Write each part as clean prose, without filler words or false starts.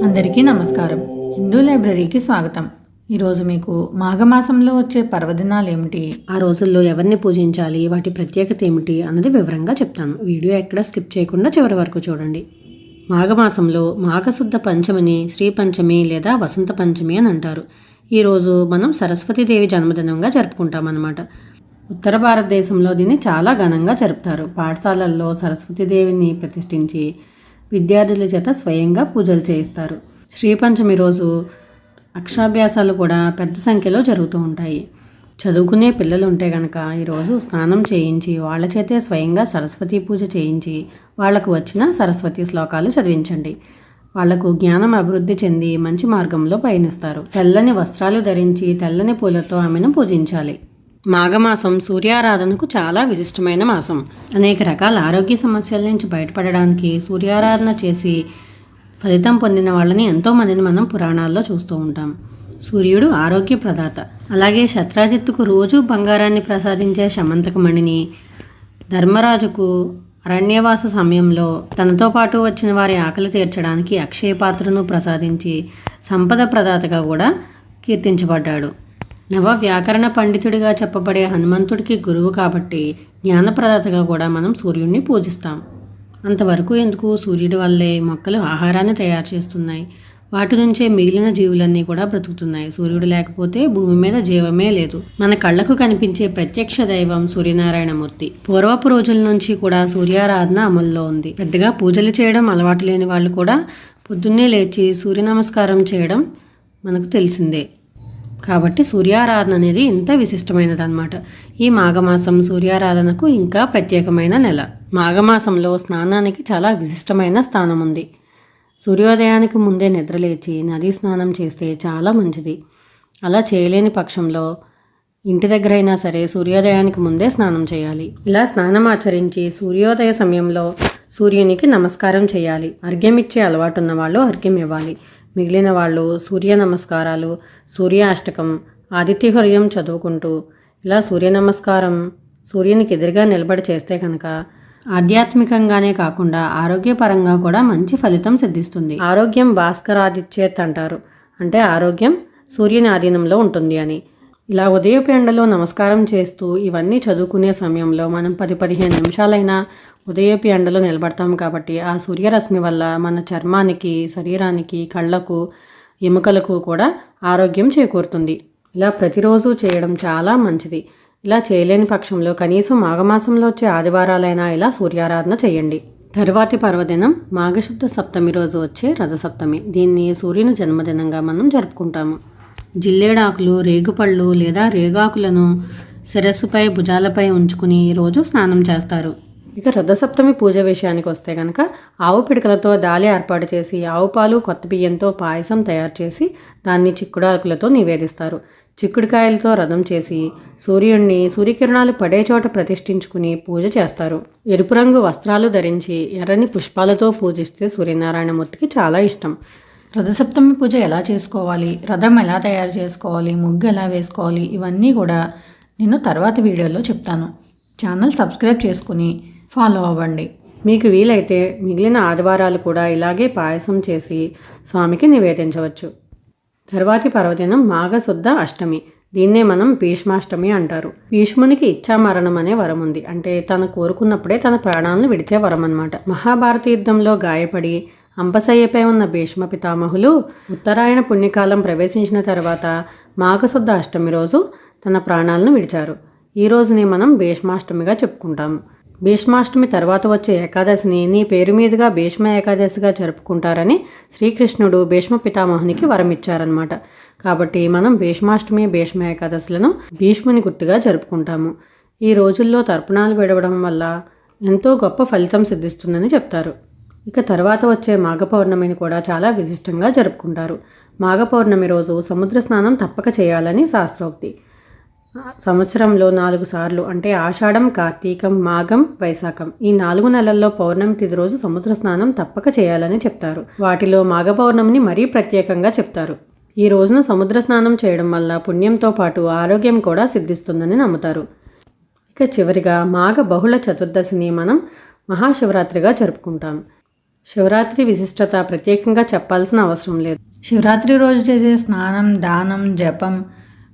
అందరికీ నమస్కారం. హిందూ లైబ్రరీకి స్వాగతం. ఈరోజు మీకు మాఘమాసంలో వచ్చే పర్వదినాలు ఏమిటి, ఆ రోజుల్లో ఎవరిని పూజించాలి, వాటి ప్రత్యేకత ఏమిటి అన్నది వివరంగా చెప్తాను. వీడియో ఎక్కడ స్కిప్ చేయకుండా చివరి వరకు చూడండి. మాఘమాసంలో మాఘశుద్ధ పంచమిని శ్రీ పంచమి లేదా వసంత పంచమి అని అంటారు. ఈరోజు మనం సరస్వతీదేవి జన్మదినంగా జరుపుకుంటామన్నమాట. ఉత్తర భారతదేశంలో దీన్ని చాలా ఘనంగా జరుపుతారు. పాఠశాలల్లో సరస్వతీదేవిని ప్రతిష్ఠించి విద్యార్థుల చేత స్వయంగా పూజలు చేయిస్తారు. శ్రీ పంచమి రోజు అక్షరాభ్యాసాలు కూడా పెద్ద సంఖ్యలో జరుగుతూ ఉంటాయి. చదువుకునే పిల్లలు ఉంటే కనుక ఈరోజు స్నానం చేయించి వాళ్ళ చేతే స్వయంగా సరస్వతీ పూజ చేయించి వాళ్లకు వచ్చిన సరస్వతి శ్లోకాలు చదివించండి. వాళ్లకు జ్ఞానం అభివృద్ధి చెంది మంచి మార్గంలో పయనిస్తారు. తెల్లని వస్త్రాలు ధరించి తెల్లని పూలతో ఆమెను పూజించాలి. మాఘమాసం సూర్యారాధనకు చాలా విశిష్టమైన మాసం. అనేక రకాల ఆరోగ్య సమస్యల నుంచి బయటపడడానికి సూర్యారాధన చేసి ఫలితం పొందిన వాళ్ళని ఎంతోమందిని మనం పురాణాల్లో చూస్తూ ఉంటాం. సూర్యుడు ఆరోగ్య ప్రదాత. అలాగే శత్రాజిత్తుకు రోజు బంగారాన్ని ప్రసాదించే శమంతకమణిని, ధర్మరాజుకు అరణ్యవాస సమయంలో తనతో పాటు వచ్చిన వారి ఆకలి తీర్చడానికి అక్షయ పాత్రను ప్రసాదించి సంపద ప్రదాతగా కూడా కీర్తించబడ్డాడు. నవ వ్యాకరణ పండితుడిగా చెప్పబడే హనుమంతుడికి గురువు కాబట్టి జ్ఞానప్రదాతగా కూడా మనం సూర్యుడిని పూజిస్తాం. అంతవరకు ఎందుకు, సూర్యుడి వల్లే మొక్కలు ఆహారాన్ని తయారు చేస్తున్నాయి. వాటి నుంచే మిగిలిన జీవులన్నీ కూడా బ్రతుకుతున్నాయి. సూర్యుడు లేకపోతే భూమి మీద జీవమే లేదు. మన కళ్ళకు కనిపించే ప్రత్యక్ష దైవం సూర్యనారాయణమూర్తి. పూర్వపు రోజుల నుంచి కూడా సూర్యారాధన అమల్లో ఉంది. పెద్దగా పూజలు చేయడం అలవాటు లేని వాళ్ళు కూడా పొద్దున్నే లేచి సూర్య నమస్కారం చేయడం మనకు తెలిసిందే. కాబట్టి సూర్యారాధన అనేది ఇంత విశిష్టమైనదన్నమాట. ఈ మాఘమాసం సూర్యారాధనకు ఇంకా ప్రత్యేకమైన నెల. మాఘమాసంలో స్నానానికి చాలా విశిష్టమైన స్థానం ఉంది. సూర్యోదయానికి ముందే నిద్రలేచి నదీ స్నానం చేస్తే చాలా మంచిది. అలా చేయలేని పక్షంలో ఇంటి దగ్గరైనా సరే సూర్యోదయానికి ముందే స్నానం చేయాలి. ఇలా స్నానం ఆచరించి సూర్యోదయ సమయంలో సూర్యునికి నమస్కారం చేయాలి. అర్ఘ్యం ఇచ్చే అలవాటు ఉన్న వాళ్ళు అర్ఘ్యం ఇవ్వాలి. మిగిలిన వాళ్ళు సూర్య నమస్కారాలు, సూర్య అష్టకం, ఆదిత్య హృదయం చదువుకుంటూ ఇలా సూర్య నమస్కారం సూర్యునికి ఎదురుగా నిలబడి చేస్తే కనుక ఆధ్యాత్మికంగానే కాకుండా ఆరోగ్యపరంగా కూడా మంచి ఫలితం సిద్ధిస్తుంది. ఆరోగ్యం భాస్కరాదిత్యేత్ అంటారు. అంటే ఆరోగ్యం సూర్యుని ఆధీనంలో ఉంటుంది అని. ఇలా ఉదయపు ఎండలో నమస్కారం చేస్తూ ఇవన్నీ చదువుకునే సమయంలో మనం 10-15 నిమిషాలైనా ఉదయపు ఎండలో నిలబడతాం కాబట్టి ఆ సూర్యరశ్మి వల్ల మన చర్మానికి, శరీరానికి, కళ్ళకు, ఎముకలకు కూడా ఆరోగ్యం చేకూరుతుంది. ఇలా ప్రతిరోజు చేయడం చాలా మంచిది. ఇలా చేయలేని పక్షంలో కనీసం మాఘమాసంలో వచ్చే ఆదివారాలైనా ఇలా సూర్యారాధన చేయండి. తరువాతి పర్వదినం మాఘశుద్ధ సప్తమి రోజు వచ్చే రథసప్తమి. దీన్ని సూర్యుని జన్మదినంగా మనం జరుపుకుంటాము. జిల్లేడాకులు, రేగుపళ్ళు లేదా రేగాకులను శిరస్సుపై, భుజాలపై ఉంచుకుని రోజు స్నానం చేస్తారు. ఇక రథసప్తమి పూజ విషయానికి వస్తే కనుక ఆవు పిడకలతో దాలి ఏర్పాటు చేసి ఆవు పాలు, కొత్త బియ్యంతో పాయసం తయారు చేసి దాన్ని చిక్కుడాకులతో నివేదిస్తారు. చిక్కుడుకాయలతో రథం చేసి సూర్యుడిని సూర్యకిరణాలు పడే చోట ప్రతిష్ఠించుకుని పూజ చేస్తారు. ఎరుపు రంగు వస్త్రాలు ధరించి ఎర్రని పుష్పాలతో పూజిస్తే సూర్యనారాయణమూర్తికి చాలా ఇష్టం. రథసప్తమి పూజ ఎలా చేసుకోవాలి, రథం ఎలా తయారు చేసుకోవాలి, ముగ్గు ఎలా వేసుకోవాలి, ఇవన్నీ కూడా నేను తర్వాత వీడియోలో చెప్తాను. ఛానల్ సబ్స్క్రైబ్ చేసుకుని ఫాలో అవ్వండి. మీకు వీలైతే మిగిలిన ఆదివారాలు కూడా ఇలాగే పాయసం చేసి స్వామికి నివేదించవచ్చు. తర్వాతి పర్వదినం మాఘశుద్ధ అష్టమి. దీన్నే మనం భీష్మాష్టమి అంటారు. భీష్మునికి ఇచ్ఛామరణం అనే వరం ఉంది. అంటే తను కోరుకున్నప్పుడే తన ప్రాణాలను విడిచే వరం అన్నమాట. మహాభారత యుద్ధంలో గాయపడి అంపశయ్యపై ఉన్న భీష్మ పితామహులు ఉత్తరాయణ పుణ్యకాలం ప్రవేశించిన తర్వాత మాఘశుద్ధ అష్టమి రోజు తన ప్రాణాలను విడిచారు. ఈ రోజుని మనం భీష్మాష్టమిగా చెప్పుకుంటాము. భీష్మాష్టమి తర్వాత వచ్చే ఏకాదశిని నీ పేరు మీదుగా భీష్మ ఏకాదశిగా జరుపుకుంటారని శ్రీకృష్ణుడు భీష్మ పితామహునికి వరం ఇచ్చారనమాట. కాబట్టి మనం భీష్మాష్టమి, భీష్మ ఏకాదశులను భీష్ముని గుర్తుగా జరుపుకుంటాము. ఈ రోజుల్లో తర్పణాలు విడవడం వల్ల ఎంతో గొప్ప ఫలితం సిద్ధిస్తుందని చెప్తారు. ఇక తర్వాత వచ్చే మాఘ పౌర్ణమిని కూడా చాలా విశిష్టంగా జరుపుకుంటారు. మాఘ పౌర్ణమి రోజు సముద్ర స్నానం తప్పక చేయాలని శాస్త్రోక్తి. సంవత్సరంలో 4 సార్లు అంటే ఆషాఢం, కార్తీకం, మాఘం, వైశాఖం ఈ 4 నెలల్లో పౌర్ణమి తిథి రోజు సముద్ర స్నానం తప్పక చేయాలని చెప్తారు. వాటిలో మాఘ పౌర్ణమిని మరీ ప్రత్యేకంగా చెప్తారు. ఈ రోజున సముద్ర స్నానం చేయడం వల్ల పుణ్యంతో పాటు ఆరోగ్యం కూడా సిద్ధిస్తుందని నమ్ముతారు. ఇక చివరిగా మాఘ బహుళ చతుర్దశిని మనం మహాశివరాత్రిగా జరుపుకుంటాం. శివరాత్రి విశిష్టత ప్రత్యేకంగా చెప్పాల్సిన అవసరం లేదు. శివరాత్రి రోజు చేసే స్నానం, దానం, జపం,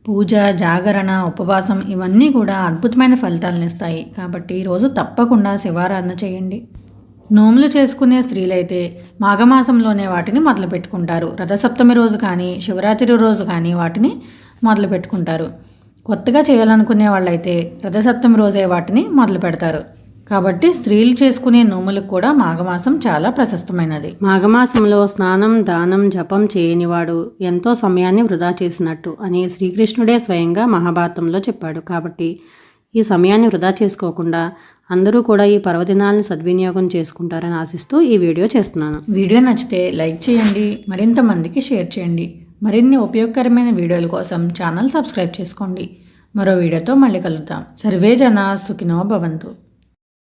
పూజ, జాగరణ, ఉపవాసం ఇవన్నీ కూడా అద్భుతమైన ఫలితాలను ఇస్తాయి. కాబట్టి ఈరోజు తప్పకుండా శివారాధన చేయండి. నోములు చేసుకునే స్త్రీలైతే మాఘమాసంలోనే వాటిని మొదలు పెట్టుకుంటారు. రథసప్తమి రోజు కానీ శివరాత్రి రోజు కానీ వాటిని మొదలు పెట్టుకుంటారు. కొత్తగా చేయాలనుకునే వాళ్ళైతే రథసప్తమి రోజే వాటిని మొదలు పెడతారు. కాబట్టి స్త్రీలు చేసుకునే నోములకు కూడా మాఘమాసం చాలా ప్రశస్తమైనది. మాఘమాసంలో స్నానం, దానం, జపం చేయనివాడు ఎంతో సమయాన్ని వృధా చేసినట్టు అని శ్రీకృష్ణుడే స్వయంగా మహాభారతంలో చెప్పాడు. కాబట్టి ఈ సమయాన్ని వృధా చేసుకోకుండా అందరూ కూడా ఈ పర్వదినాలను సద్వినియోగం చేసుకుంటారని ఆశిస్తూ ఈ వీడియో చేస్తున్నాను. వీడియో నచ్చితే లైక్ చేయండి, మరింత మందికి షేర్ చేయండి. మరిన్ని ఉపయోగకరమైన వీడియోల కోసం ఛానల్ సబ్స్క్రైబ్ చేసుకోండి. మరో వీడియోతో మళ్ళీ కలుద్దాం. సర్వే జనా సుఖినో భవంతు.